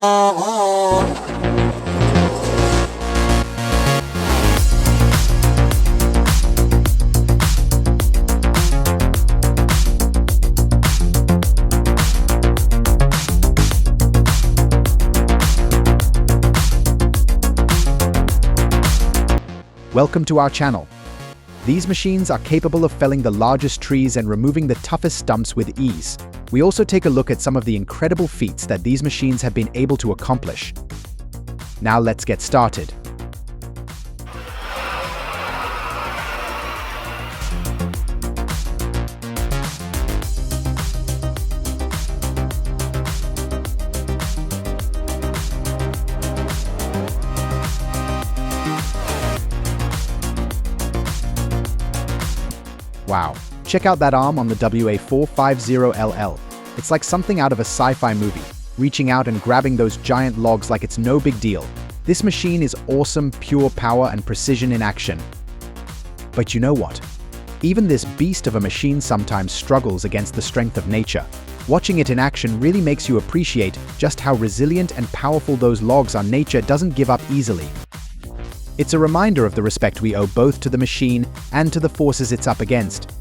Welcome to our channel. These machines are capable of felling the largest trees and removing the toughest stumps with ease. We also take a look at some of the incredible feats that these machines have been able to accomplish. Now let's get started. Wow, check out that arm on the WA450LL. It's like something out of a sci-fi movie, reaching out and grabbing those giant logs like it's no big deal. This machine is awesome, pure power and precision in action. But you know what? Even this beast of a machine sometimes struggles against the strength of nature. Watching it in action really makes you appreciate just how resilient and powerful those logs are. Nature doesn't give up easily. It's a reminder of the respect we owe both to the machine and to the forces it's up against.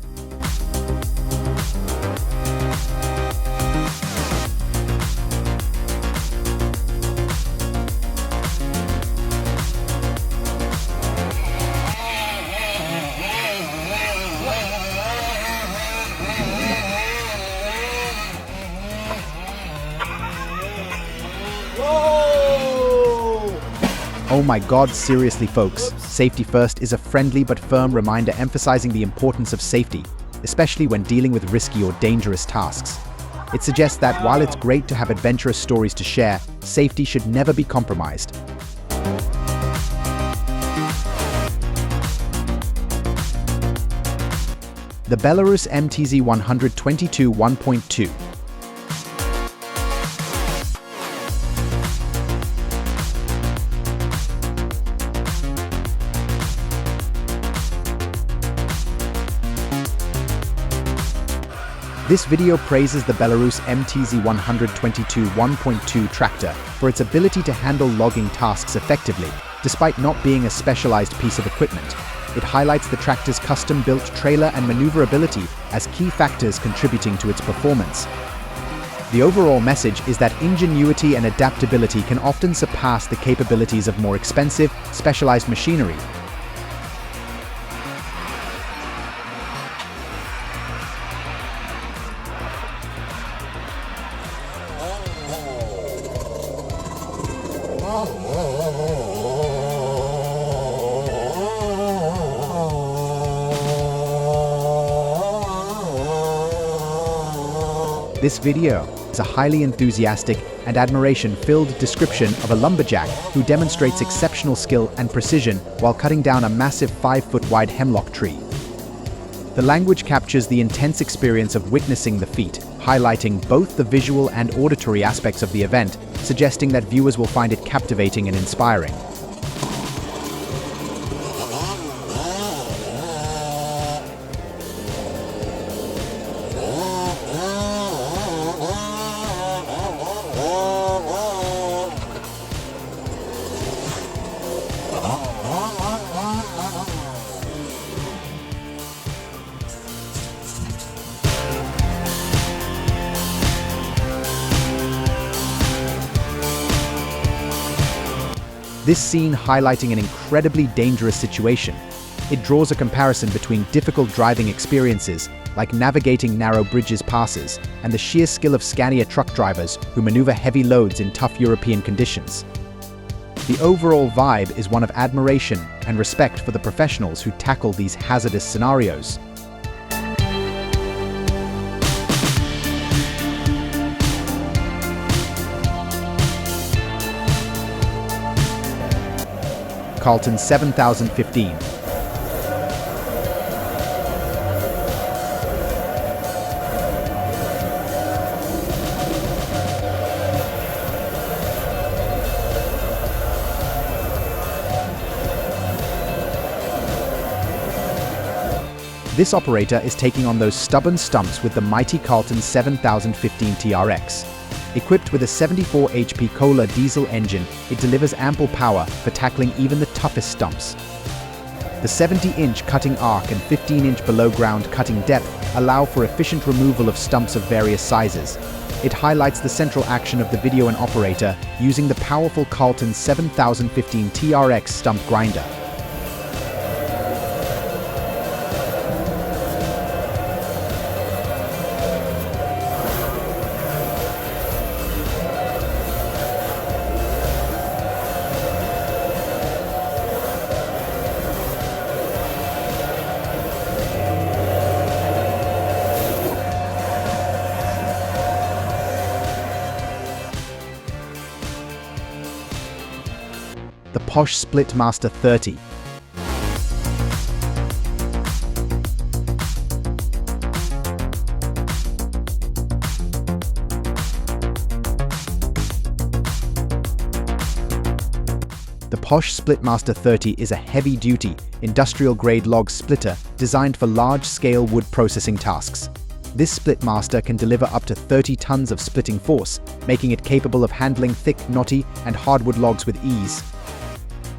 Oh my God, seriously folks, safety first is a friendly but firm reminder emphasizing the importance of safety, especially when dealing with risky or dangerous tasks. It suggests that while it's great to have adventurous stories to share, safety should never be compromised. The Belarus MTZ 122 1.2. This video praises the Belarus MTZ 122 1.2 tractor for its ability to handle logging tasks effectively, despite not being a specialized piece of equipment. It highlights the tractor's custom-built trailer and maneuverability as key factors contributing to its performance. The overall message is that ingenuity and adaptability can often surpass the capabilities of more expensive, specialized machinery. This video is a highly enthusiastic and admiration-filled description of a lumberjack who demonstrates exceptional skill and precision while cutting down a massive 5-foot-wide hemlock tree. The language captures the intense experience of witnessing the feat, highlighting both the visual and auditory aspects of the event, suggesting that viewers will find it captivating and inspiring. This scene highlighting an incredibly dangerous situation. It draws a comparison between difficult driving experiences, like navigating narrow bridges passes, and the sheer skill of Scania truck drivers who maneuver heavy loads in tough European conditions. The overall vibe is one of admiration and respect for the professionals who tackle these hazardous scenarios. Carlton 7015. This operator is taking on those stubborn stumps with the mighty Carlton 7015 TRX. Equipped with a 74 HP Kohler diesel engine, it delivers ample power for tackling even the toughest stumps. The 70-inch cutting arc and 15-inch below-ground cutting depth allow for efficient removal of stumps of various sizes. It highlights the central action of the video and operator using the powerful Carlton 7015 TRX stump grinder. The Posh Splitmaster 30. The Posh Splitmaster 30 is a heavy-duty, industrial-grade log splitter designed for large-scale wood processing tasks. This Splitmaster can deliver up to 30 tons of splitting force, making it capable of handling thick, knotty, and hardwood logs with ease.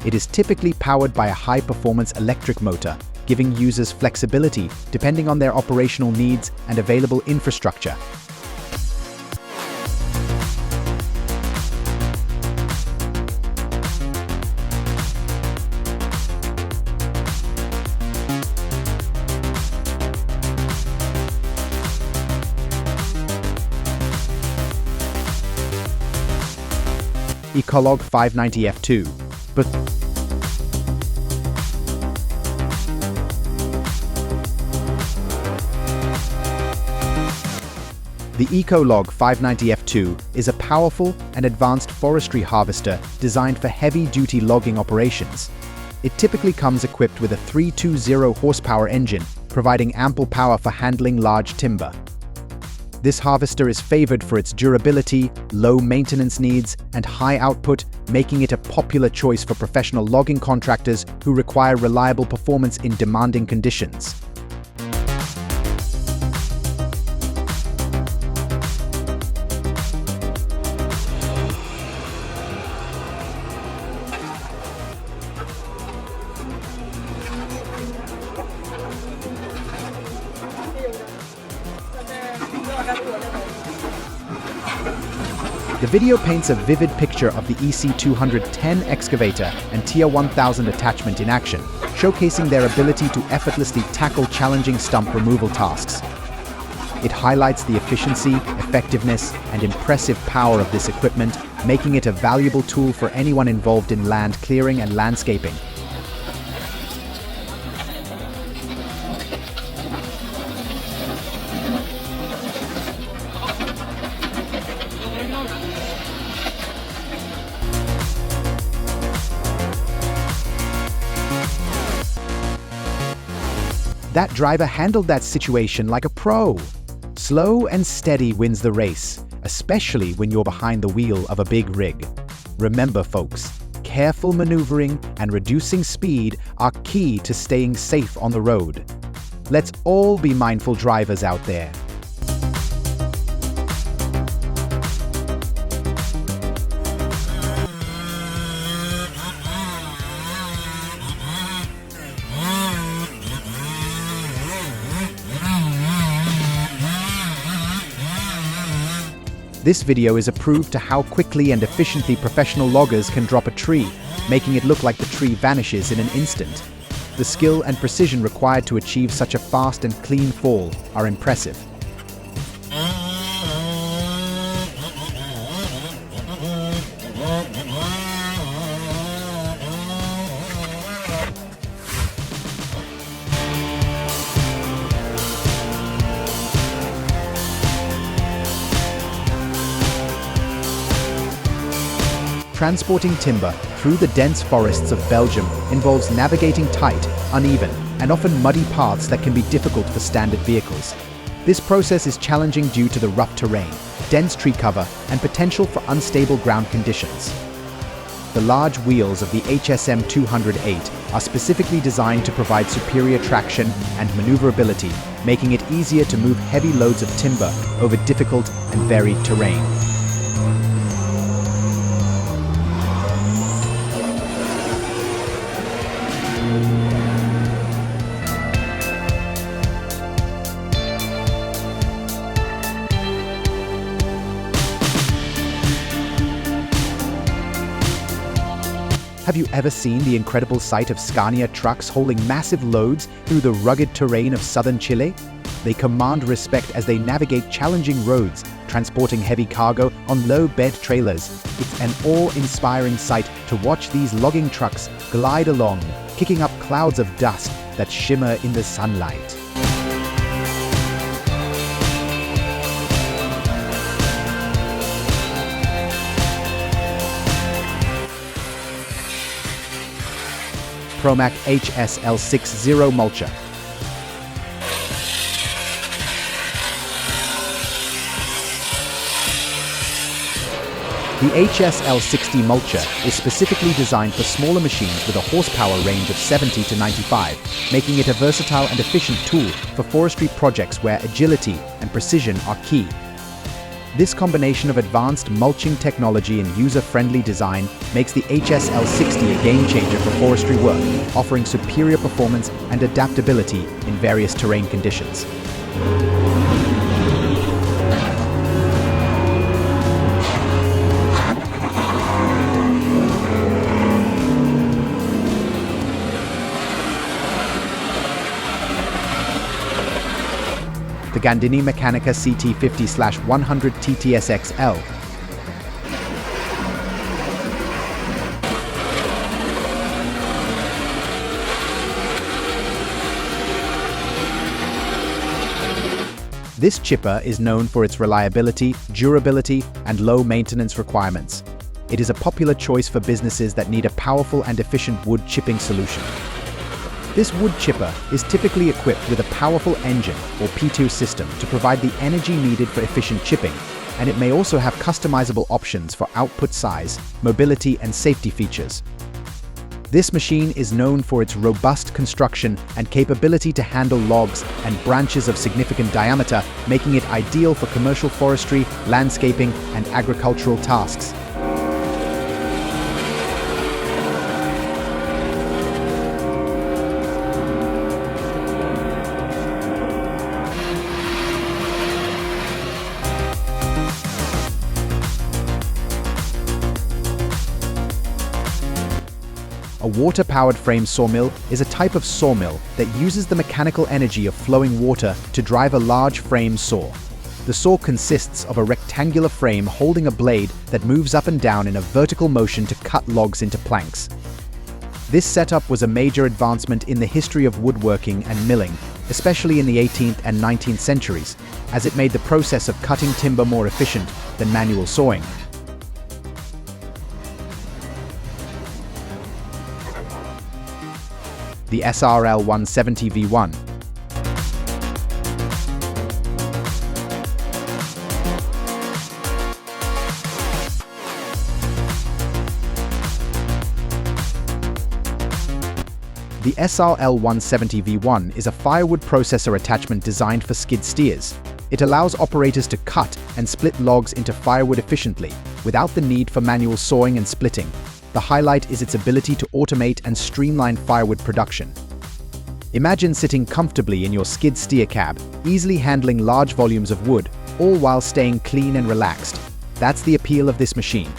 It is typically powered by a high-performance electric motor, giving users flexibility depending on their operational needs and available infrastructure. Ecolog 590 F2. The Ecolog 590 F2 is a powerful and advanced forestry harvester designed for heavy-duty logging operations. It typically comes equipped with a 320 horsepower engine, providing ample power for handling large timber. This harvester is favored for its durability, low maintenance needs, and high output, making it a popular choice for professional logging contractors who require reliable performance in demanding conditions. The video paints a vivid picture of the EC210 excavator and Tier 1000 attachment in action, showcasing their ability to effortlessly tackle challenging stump removal tasks. It highlights the efficiency, effectiveness, and impressive power of this equipment, making it a valuable tool for anyone involved in land clearing and landscaping. That driver handled that situation like a pro. Slow and steady wins the race, especially when you're behind the wheel of a big rig. Remember, folks, careful maneuvering and reducing speed are key to staying safe on the road. Let's all be mindful drivers out there. This video is a proof to how quickly and efficiently professional loggers can drop a tree, making it look like the tree vanishes in an instant. The skill and precision required to achieve such a fast and clean fall are impressive. Transporting timber through the dense forests of Belgium involves navigating tight, uneven, and often muddy paths that can be difficult for standard vehicles. This process is challenging due to the rough terrain, dense tree cover, and potential for unstable ground conditions. The large wheels of the HSM 208 are specifically designed to provide superior traction and maneuverability, making it easier to move heavy loads of timber over difficult and varied terrain. Have you ever seen the incredible sight of Scania trucks hauling massive loads through the rugged terrain of southern Chile? They command respect as they navigate challenging roads, transporting heavy cargo on low-bed trailers. It's an awe-inspiring sight to watch these logging trucks glide along, kicking up clouds of dust that shimmer in the sunlight. Promac HSL60 mulcher. The HSL60 mulcher is specifically designed for smaller machines with a horsepower range of 70 to 95, making it a versatile and efficient tool for forestry projects where agility and precision are key. This combination of advanced mulching technology and user-friendly design makes the HSL60 a game-changer for forestry work, offering superior performance and adaptability in various terrain conditions. The Gandini Mechanica CT50/100 TTSXL. This chipper is known for its reliability, durability, and low maintenance requirements. It is a popular choice for businesses that need a powerful and efficient wood chipping solution. This wood chipper is typically equipped with a powerful engine or P2 system to provide the energy needed for efficient chipping, and it may also have customizable options for output size, mobility, and safety features. This machine is known for its robust construction and capability to handle logs and branches of significant diameter, making it ideal for commercial forestry, landscaping, and agricultural tasks. A water-powered frame sawmill is a type of sawmill that uses the mechanical energy of flowing water to drive a large frame saw. The saw consists of a rectangular frame holding a blade that moves up and down in a vertical motion to cut logs into planks. This setup was a major advancement in the history of woodworking and milling, especially in the 18th and 19th centuries, as it made the process of cutting timber more efficient than manual sawing. The SRL 170 V1. The SRL 170 V1 is a firewood processor attachment designed for skid steers. It allows operators to cut and split logs into firewood efficiently, without the need for manual sawing and splitting. The highlight is its ability to automate and streamline firewood production. Imagine sitting comfortably in your skid steer cab, easily handling large volumes of wood, all while staying clean and relaxed. That's the appeal of this machine.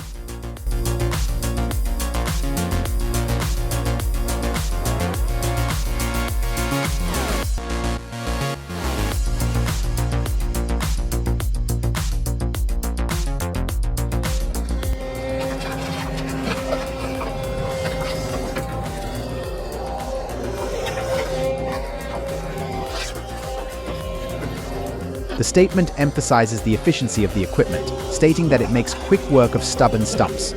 The statement emphasizes the efficiency of the equipment, stating that it makes quick work of stubborn stumps.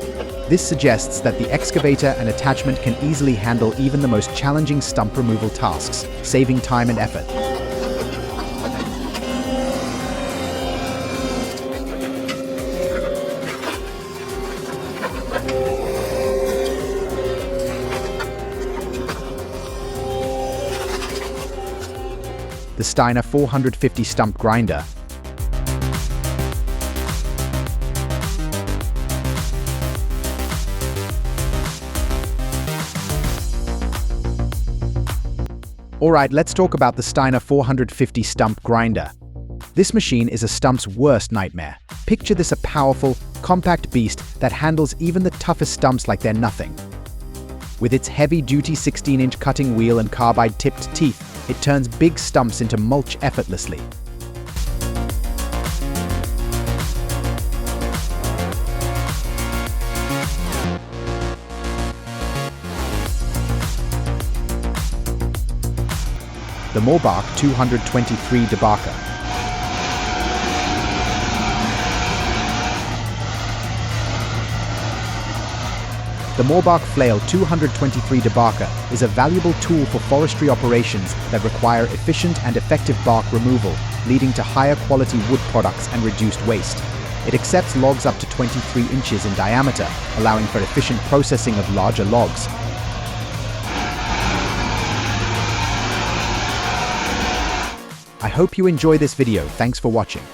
This suggests that the excavator and attachment can easily handle even the most challenging stump removal tasks, saving time and effort. The Steiner 450 stump grinder. Alright, let's talk about the Steiner 450 stump grinder. This machine is a stump's worst nightmare. Picture this: a powerful, compact beast that handles even the toughest stumps like they're nothing. With its heavy-duty 16-inch cutting wheel and carbide-tipped teeth, it turns big stumps into mulch effortlessly. The Morbark 223 debarker. The Morbark Flail 223 debarker is a valuable tool for forestry operations that require efficient and effective bark removal, leading to higher quality wood products and reduced waste. It accepts logs up to 23 inches in diameter, allowing for efficient processing of larger logs. I hope you enjoy this video. Thanks for watching.